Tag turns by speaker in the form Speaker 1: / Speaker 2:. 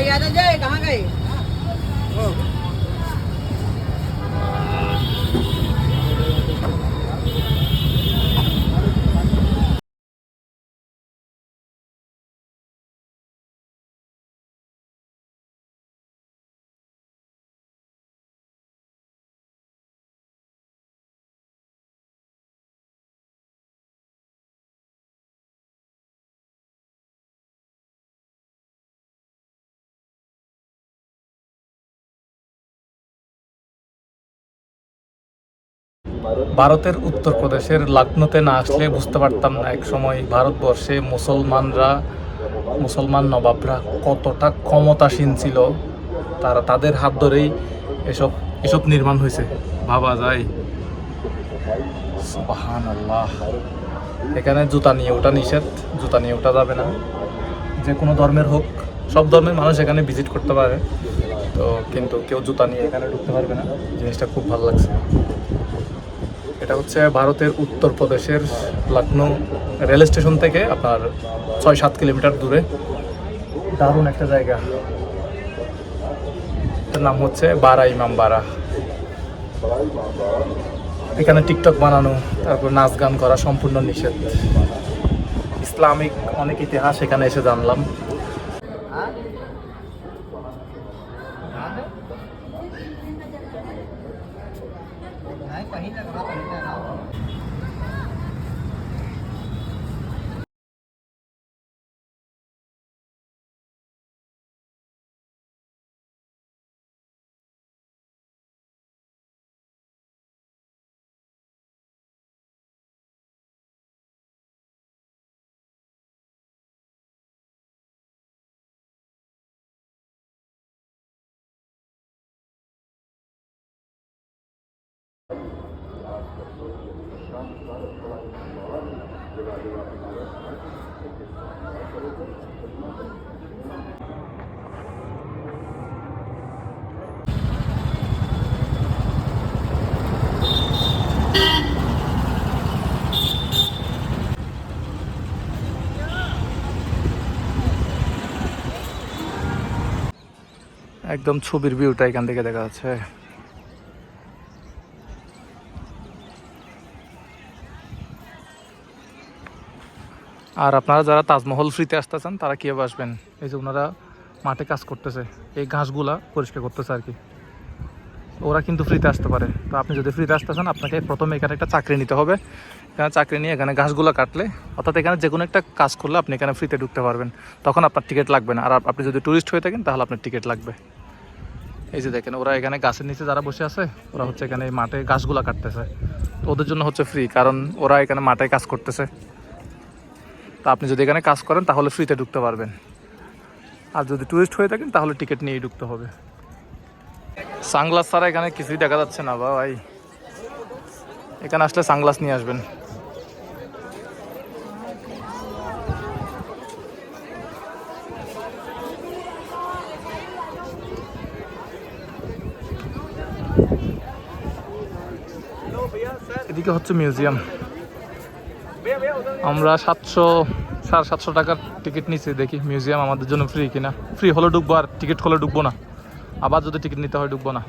Speaker 1: यादव जी कहाँ गए?
Speaker 2: ভারতের উত্তরপ্রদেশের লখনৌতে না আসলে বুঝতে পারতাম না এক সময় ভারতবর্ষে মুসলমান নবাবরা কতটা ক্ষমতাসীন ছিল। তাদের হাত ধরেই এসব নির্মাণ হয়েছে, ভাবা যায়। সুবহানাল্লাহ। এখানে জুতা নিয়ে ওঠা নিষেধ, জুতা নিয়ে ওঠা যাবে না। যে কোনো ধর্মের হোক, সব ধর্মের মানুষ এখানে ভিজিট করতে পারে, তো কিন্তু কেউ জুতা নিয়ে এখানে ঢুকতে পারবে না। জিনিসটা খুব ভালো লাগছে। এটা হচ্ছে ভারতের উত্তরপ্রদেশের লখনৌ রেল স্টেশন থেকে আপনার 6-7 কিলোমিটার দূরে। দারুণ একটা জায়গা। এটার নাম হচ্ছে বারা ইমামবাড়া। এখানে টিকটক বানানো, তারপর নাচ গান করা সম্পূর্ণ নিষেধ। ইসলামিক অনেক ইতিহাস এখানে এসে জানলাম। একদম ছবির ভিউটা এখান থেকে দেখা যাচ্ছে। আর আপনারা যারা তাজমহল ফ্রিতে আসতেছেন তারা কীভাবে আসবেন? এই যে ওনারা মাঠে কাজ করতেছে, এই ঘাসগুলা পরিষ্কার করতেছে আর কি। ওরা কিন্তু ফ্রিতে আসতে পারে। তো আপনি যদি ফ্রিতে আসতে চান, আপনাকে প্রথমে এখানে একটা চাকরি নিতে হবে। এখানে চাকরি নিয়ে এখানে ঘাসগুলো কাটলে, অর্থাৎ এখানে যে কোনো একটা কাজ করলে আপনি এখানে ফ্রিতে ঢুকতে পারবেন। তখন আপনার টিকিট লাগবে না। আর আপনি যদি ট্যুরিস্ট হয়ে থাকেন তাহলে আপনার টিকিট লাগবে। এই যে দেখেন, ওরা এখানে গাছের নিচে যারা বসে আছে, ওরা হচ্ছে এখানে মাঠে ঘাসগুলো কাটতেছে। তো ওদের জন্য হচ্ছে ফ্রি, কারণ ওরা এখানে মাঠে কাজ করতেছে। তা আপনি যদি এখানে কাজ করেন তাহলে ফ্রিতে ঢুকতে পারবেন। আর যদি ট্যুরিস্ট হয়ে থাকেন তাহলে টিকিট নিয়েই ঢুকতে হবে। সানগ্লাস ছাড়া এখানে কিছুই দেখা যাচ্ছে না ভাই। এখানে আসলে সানগ্লাস নিয়ে আসবেন। এদিকে হচ্ছে মিউজিয়াম। আমরা 700-750 টাকার টিকিট নিচ্ছি, দেখি মিউজিয়াম আমাদের জন্য ফ্রি কিনা। ফ্রি হলে ঢুকবো, আর টিকিট হলে ঢুকবো না। আবার যদি টিকিট নিতে হয় ঢুকবো না।